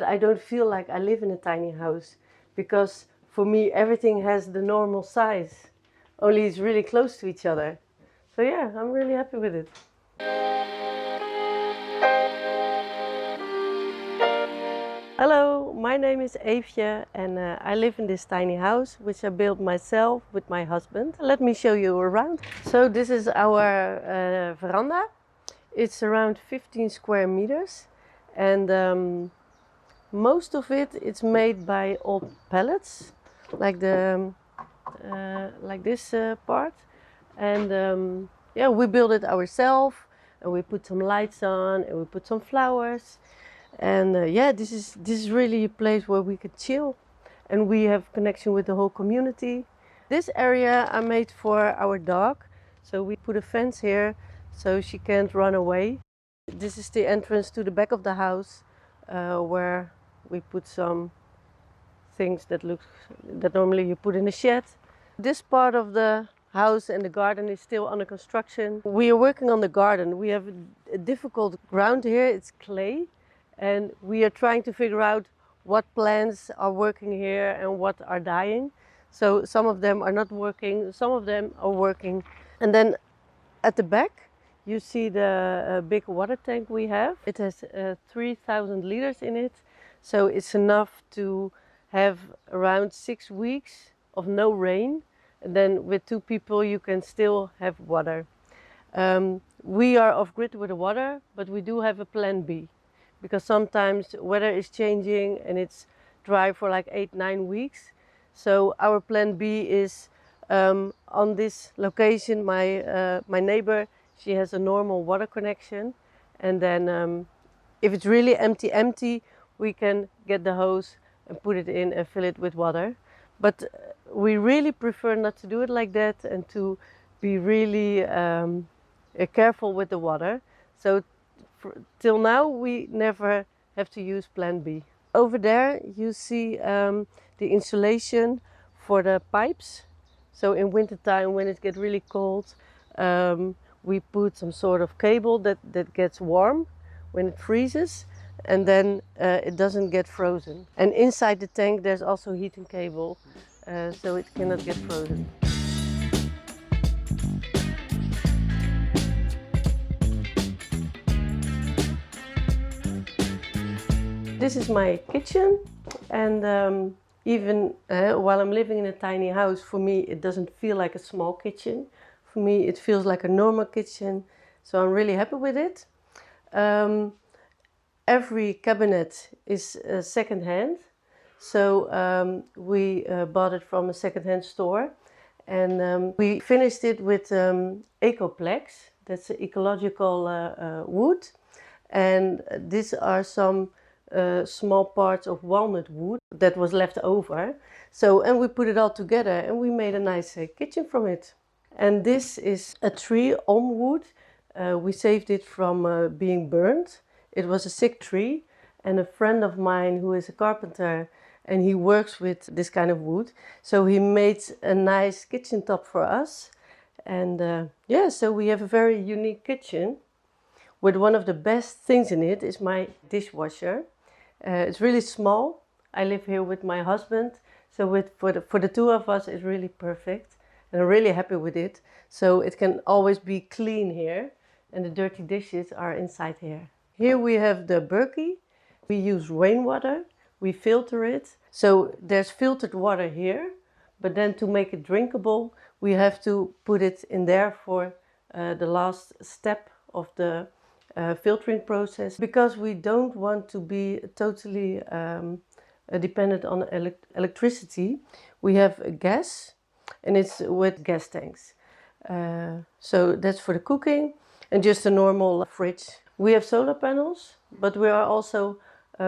I don't feel like I live in a tiny house because for me everything has the normal size, only it's really close to each other. So yeah, I'm really happy with it. Hello, my name is Eefje and I live in this tiny house which I built myself with my husband. Let me show you around. So this is our veranda. It's around 15 square meters and most of it's made by old pallets, like this part, and yeah, we built it ourselves, and we put some lights on, and we put some flowers, and yeah, this is really a place where we could chill, and we have connection with the whole community. This area I made for our dog, so we put a fence here, so she can't run away. This is the entrance to the back of the house, where we put some things that normally you put in a shed. This part of the house and the garden is still under construction. We are working on the garden. We have a difficult ground here. It's clay, and we are trying to figure out what plants are working here and what are dying. So some of them are not working, some of them are working. And then at the back, you see the big water tank we have. It has 3,000 liters in it. So it's enough to have around 6 weeks of no rain. And then with 2 people, you can still have water. We are off grid with the water, but we do have a plan B. Because sometimes weather is changing and it's dry for like 8-9 weeks. So our plan B is on this location, my neighbor, she has a normal water connection, and then if it's really empty, we can get the hose and put it in and fill it with water. But we really prefer not to do it like that and to be really careful with the water. So till now we never have to use plan B. Over there you see the insulation for the pipes. So in wintertime, when it gets really cold, we put some sort of cable that gets warm when it freezes, and then it doesn't get frozen. And inside the tank there's also heating cable, so it cannot get frozen. This is my kitchen, and even while I'm living in a tiny house, for me it doesn't feel like a small kitchen. For me it feels like a normal kitchen, so I'm really happy with it. Every cabinet is second-hand, so we bought it from a second-hand store, and we finished it with Ecoplex. That's ecological wood, and these are some small parts of walnut wood that was left over. So, and we put it all together and we made a nice kitchen from it. And this is a tree, elm wood. We saved it from being burned. It was a sick tree, and a friend of mine who is a carpenter, and he works with this kind of wood. So he made a nice kitchen top for us. And yeah, so we have a very unique kitchen. With one of the best things in it is my dishwasher. It's really small. I live here with my husband, so for the 2 of us it's really perfect, and I'm really happy with it. So it can always be clean here, and the dirty dishes are inside here. Here we have the Berkey. We use rainwater. We filter it. So there's filtered water here, but then to make it drinkable, we have to put it in there for the last step of the filtering process, because we don't want to be totally dependent on electricity. We have gas, and it's with gas tanks. So that's for the cooking, and just a normal fridge. We have solar panels, but we are also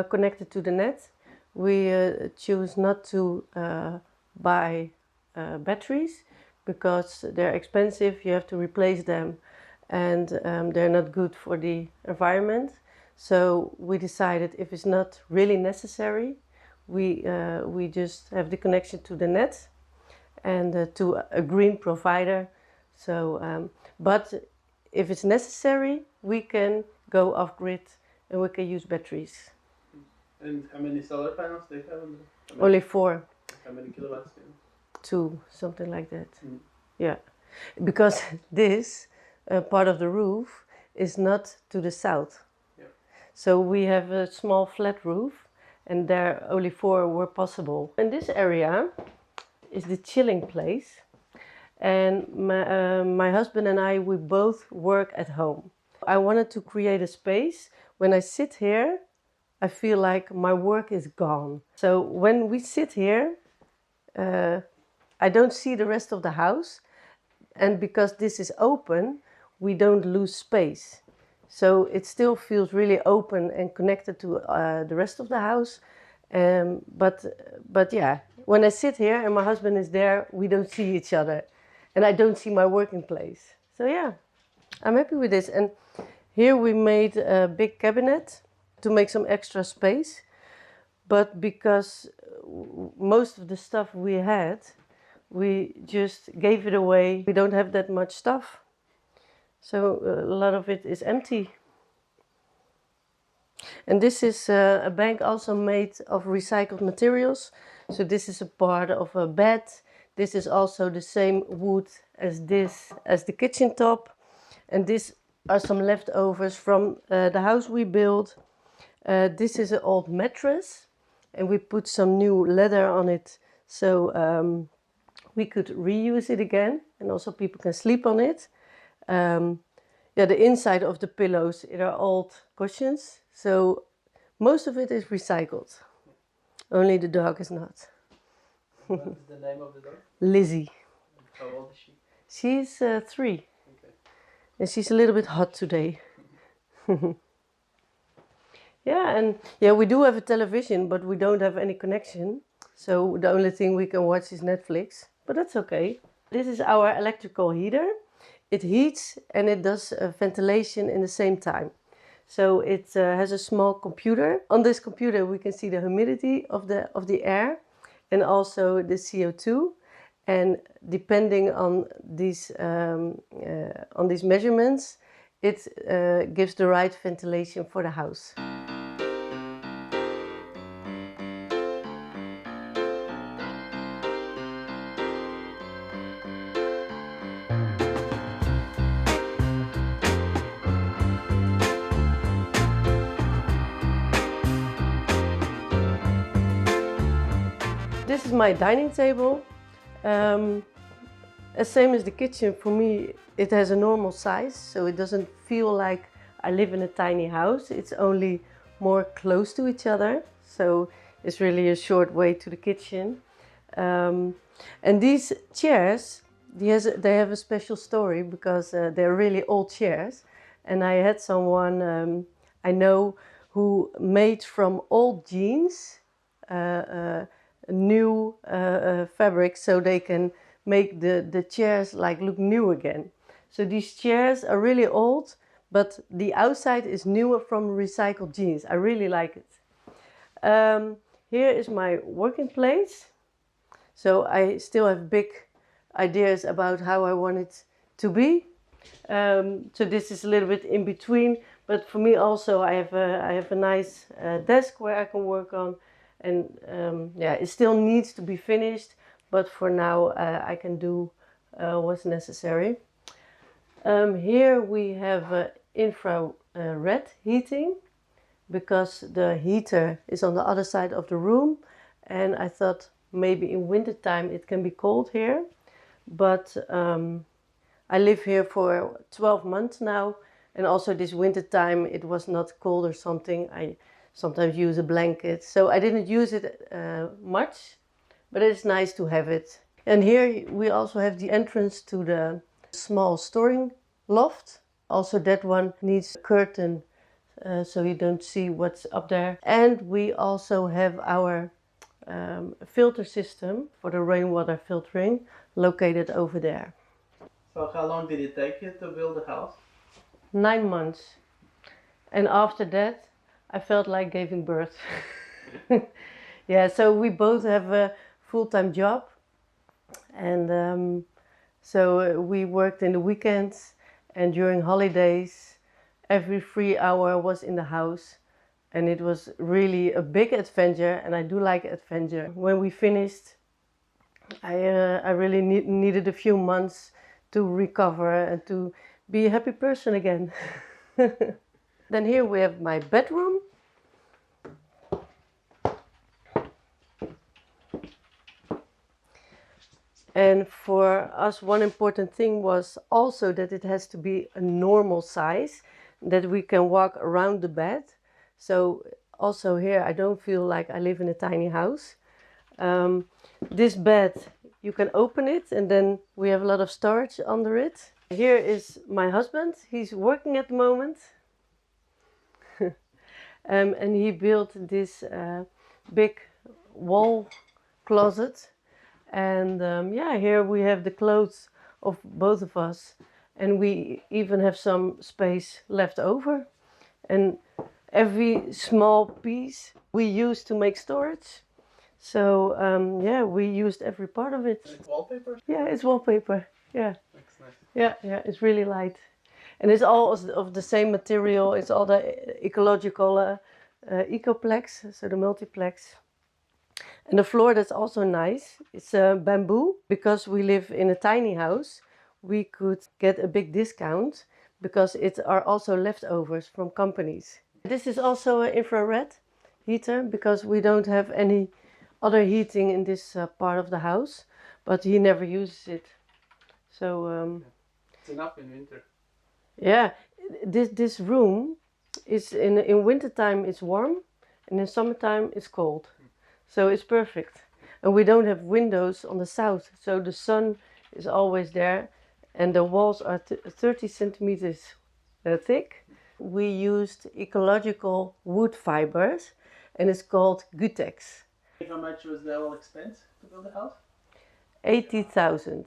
connected to the net. We choose not to buy batteries because they're expensive. You have to replace them, and they're not good for the environment. So we decided if it's not really necessary, we just have the connection to the net and to a green provider. So, but if it's necessary, we can go off grid and we can use batteries. And how many solar panels do you have on the? Only 4. How many kilowatts? 2, something like that. Mm. Yeah, because this part of the roof is not to the south. Yeah. So we have a small flat roof, and there only 4 were possible. In this area is the chilling place, and my husband and I, we both work at home. I wanted to create a space. When I sit here, I feel like my work is gone. So when we sit here, I don't see the rest of the house, and because this is open, we don't lose space. So it still feels really open and connected to the rest of the house. But yeah, when I sit here and my husband is there, we don't see each other, and I don't see my working place. So yeah, I'm happy with this. And here we made a big cabinet to make some extra space. But because most of the stuff we had, we just gave it away. We don't have that much stuff. So a lot of it is empty. And this is a bank also made of recycled materials. So this is a part of a bed. This is also the same wood as this, as the kitchen top. And these are some leftovers from the house we built. This is an old mattress, and we put some new leather on it, so we could reuse it again, and also people can sleep on it. Yeah, the inside of the pillows, it are old cushions, so most of it is recycled. Only the dog is not. What is the name of the dog? Lizzie. How old is she? She's 3. Okay. And she's a little bit hot today. Yeah, and yeah, we do have a television, but we don't have any connection. So the only thing we can watch is Netflix, but that's okay. This is our electrical heater. It heats and it does ventilation in the same time. So it has a small computer. On this computer we can see the humidity of the air and also the CO2. And depending on these measurements, it gives the right ventilation for the house. This is my dining table. Same as the kitchen, for me it has a normal size, so it doesn't feel like I live in a tiny house. It's only more close to each other, so it's really a short way to the kitchen. And these chairs, they have a special story because they're really old chairs. And I had someone I know who made from old jeans new fabric so they can make the chairs like look new again. So these chairs are really old, but the outside is newer from recycled jeans. I really like it. Here is my working place. So I still have big ideas about how I want it to be. So this is a little bit in between, but for me also I have a nice desk where I can work on, and yeah, it still needs to be finished, but for now I can do what's necessary. Here we have infrared heating because the heater is on the other side of the room, and I thought maybe in wintertime it can be cold here, but I live here for 12 months now, and also this winter time it was not cold or something. I sometimes use a blanket, so I didn't use it much, but it's nice to have it. And here we also have the entrance to the small storing loft. Also that one needs a curtain so you don't see what's up there. And we also have our filter system for the rainwater filtering located over there. So how long did it take you to build the house? 9 months. And after that, I felt like giving birth. Yeah, so we both have a full-time job. And so we worked in the weekends and during holidays. Every free hour was in the house. and it was really a big adventure, and I do like adventure. When we finished, I really needed a few months to recover and to be a happy person again. Then here we have my bedroom. And for us, one important thing was also that it has to be a normal size, that we can walk around the bed. So also here, I don't feel like I live in a tiny house. This bed, you can open it and then we have a lot of storage under it. Here is my husband. He's working at the moment. And he built this big wall closet. And yeah, here we have the clothes of both of us. And we even have some space left over. And every small piece we use to make storage. So yeah, we used every part of it. Like wallpaper? Yeah, it's wallpaper. Yeah. That's nice. Yeah, it's really light. And it's all of the same material. It's all the ecological Ecoplex, so the multiplex. And the floor, that's also nice. It's bamboo. Because we live in a tiny house, we could get a big discount because it are also leftovers from companies. This is also an infrared heater because we don't have any other heating in this part of the house, but he never uses it. So It's enough in winter. yeah, this room is in wintertime it's warm, and in summertime it's cold. So it's perfect. And we don't have windows on the south, so the sun is always there, and the walls are 30 centimeters thick. We used ecological wood fibers, and it's called Gutex. How much was the whole expense to build the house? 80,000.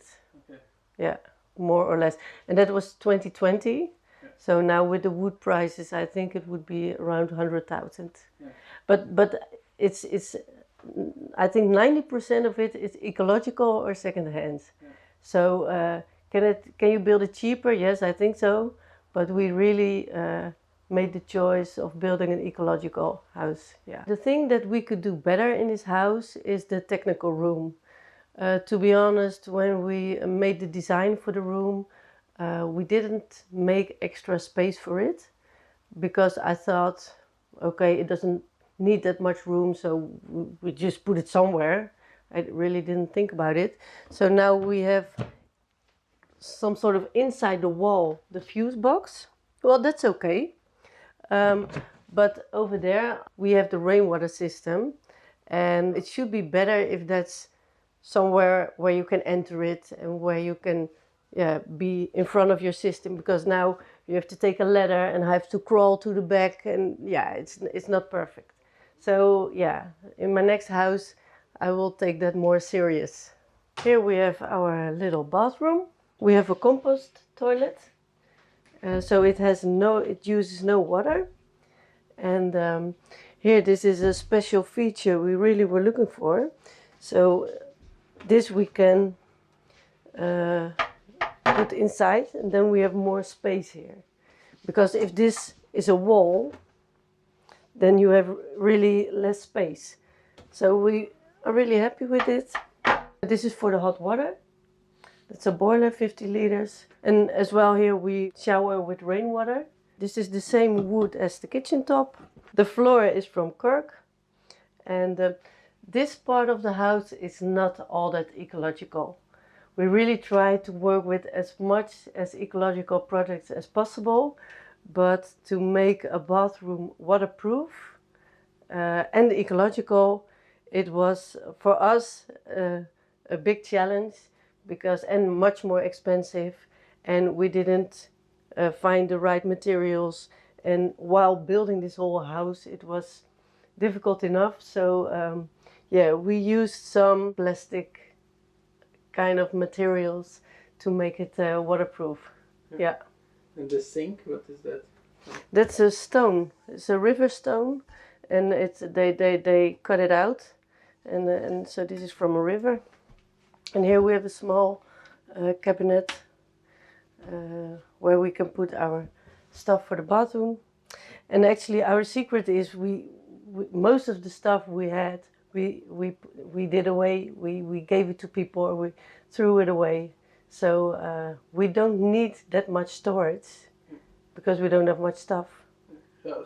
Okay. Yeah, more or less. And that was 2020. Yeah. So now with the wood prices, I think it would be around 100,000. Yeah. But it's I think 90% of it is ecological or second-hand. Yeah. So can you build it cheaper? Yes, I think so. But we really made the choice of building an ecological house. Yeah. The thing that we could do better in this house is the technical room. To be honest, when we made the design for the room, we didn't make extra space for it because I thought, okay, it doesn't need that much room, so we just put it somewhere. I really didn't think about it. So now we have some sort of inside the wall, the fuse box. Well, that's okay. But over there we have the rainwater system, and it should be better if that's somewhere where you can enter it and where you can be in front of your system, because now you have to take a ladder and have to crawl to the back, and yeah, it's not perfect. So yeah, in my next house I will take that more serious. Here we have our little bathroom. We have a compost toilet, so it uses no water. And here, this is a special feature we really were looking for. So this we can put inside, and then we have more space here. Because if this is a wall, then you have really less space. So we are really happy with it. This is for the hot water. It's a boiler, 50 liters. And as well here we shower with rainwater. This is the same wood as the kitchen top. The floor is from Kirk. And this part of the house is not all that ecological. We really try to work with as much as ecological products as possible, but to make a bathroom waterproof and ecological, it was for us a big challenge, and much more expensive, and we didn't find the right materials. And while building this whole house, it was difficult enough. So yeah, we used some plastic kind of materials to make it waterproof. Yeah. And the sink, what is that? That's a stone. It's a river stone, and they cut it out, and so this is from a river. And here we have a small cabinet where we can put our stuff for the bathroom. And actually, our secret is we most of the stuff we had, we did away. We gave it to people, or we threw it away. So we don't need that much storage because we don't have much stuff.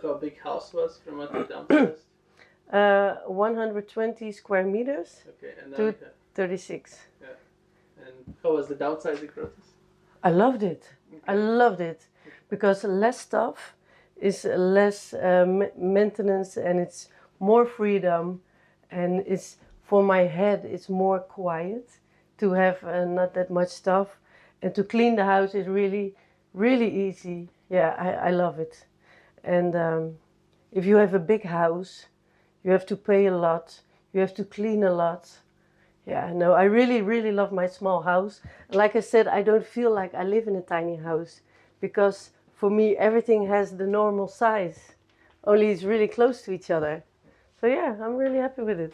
How big house was from what you downsized? 120 square meters Okay, and to then 36. yeah. And how was the downsizing process? I loved it. I Okay. loved it because less stuff is less maintenance, and it's more freedom, and it's for my head. It's more quiet to have not that much stuff, and to clean the house is really, really easy. Yeah, I love it. And if you have a big house, you have to pay a lot. You have to clean a lot. Yeah, no, I really, really love my small house. Like I said, I don't feel like I live in a tiny house because for me, everything has the normal size, only it's really close to each other. So yeah, I'm really happy with it.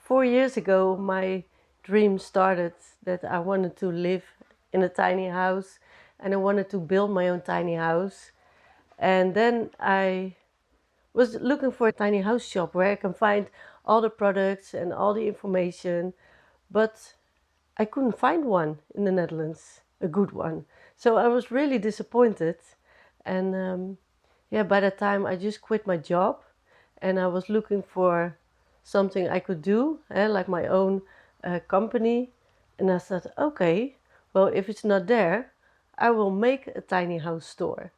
4 years ago, my dream started that I wanted to live in a tiny house, and I wanted to build my own tiny house. And then I was looking for a tiny house shop where I can find all the products and all the information, but I couldn't find one in the Netherlands, a good one. So I was really disappointed. And yeah, by that time I just quit my job, and I was looking for something I could do, like my own company. And I thought, okay, well, if it's not there, I will make a tiny house store.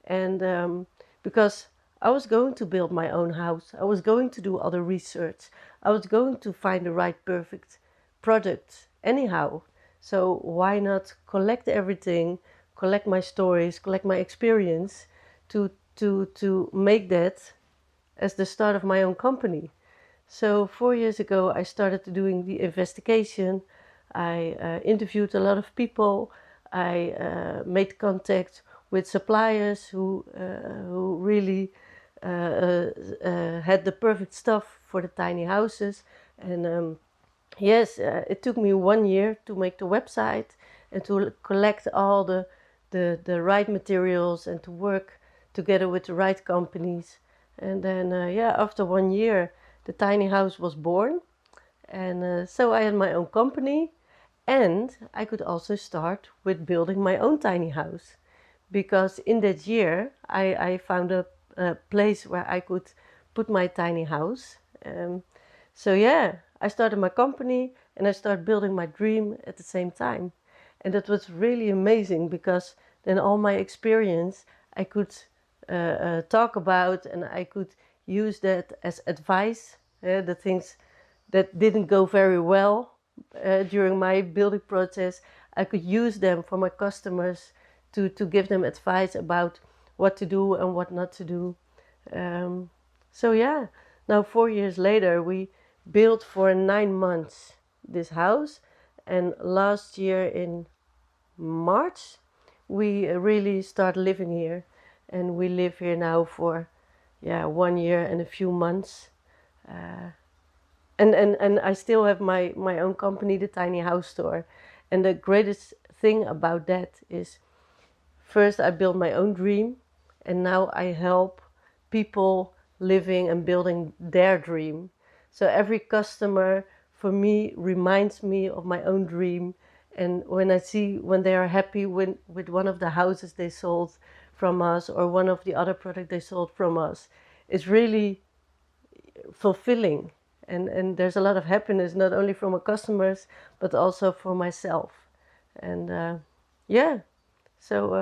And because I was going to build my own house, I was going to do other research, I was going to find the right perfect product anyhow. So why not collect everything, collect my stories, collect my experience to make that as the start of my own company. So 4 years ago, I started doing the investigation. I interviewed a lot of people. I made contact with suppliers who really had the perfect stuff for the tiny houses. And yes, it took me 1 year to make the website and to collect all the right materials and to work together with the right companies. And then, yeah, after 1 year, the tiny house was born. And so I had my own company, and I could also start with building my own tiny house. Because in that year, I found a place where I could put my tiny house. So yeah, I started my company and I started building my dream at the same time. And that was really amazing because then all my experience I could talk about, and I could use that as advice, the things that didn't go very well during my building process. I could use them for my customers to give them advice about what to do and what not to do. So yeah, now 4 years later, we built for 9 months this house, and last year in March we really start living here, and we live here now for 1 year and a few months. And I still have my own company, the Tiny House Store. And the greatest thing about that is, first I built my own dream, and now I help people living and building their dream. So every customer for me reminds me of my own dream. And when I see when they are happy with one of the houses they sold from us, or one of the other products they sold from us, it's really fulfilling. And there's a lot of happiness, not only from our customers, but also for myself. And yeah, so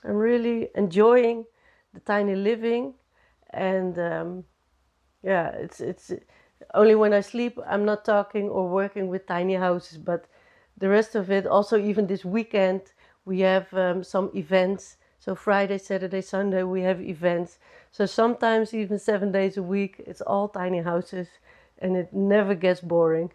I'm really enjoying the tiny living. And yeah, it's only when I sleep I'm not talking or working with tiny houses, but the rest of it, also even this weekend, we have some events. So Friday, Saturday, Sunday we have events. So sometimes even 7 days a week, it's all tiny houses, and it never gets boring.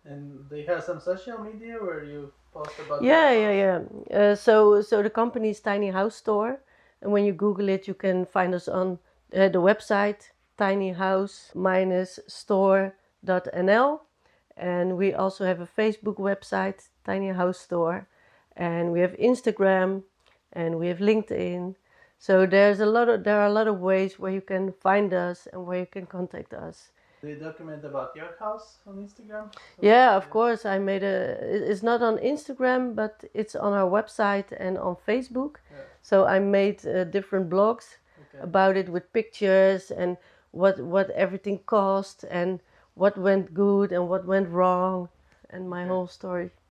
And they have some social media where you post about Yeah, their yeah, house? yeah. So the company is Tiny House Store, and when you Google it, you can find us on the website tinyhouse-store.nl, and we also have a Facebook website, Tiny House Store, and we have Instagram, and we have LinkedIn. So there are a lot of ways where you can find us and where you can contact us. Do you document about your house on Instagram? Yeah, of course. It's not on Instagram, but it's on our website and on Facebook. Yeah. So I made different blogs Okay. about it with pictures and what everything cost and what went good and what went wrong and my Okay. whole story.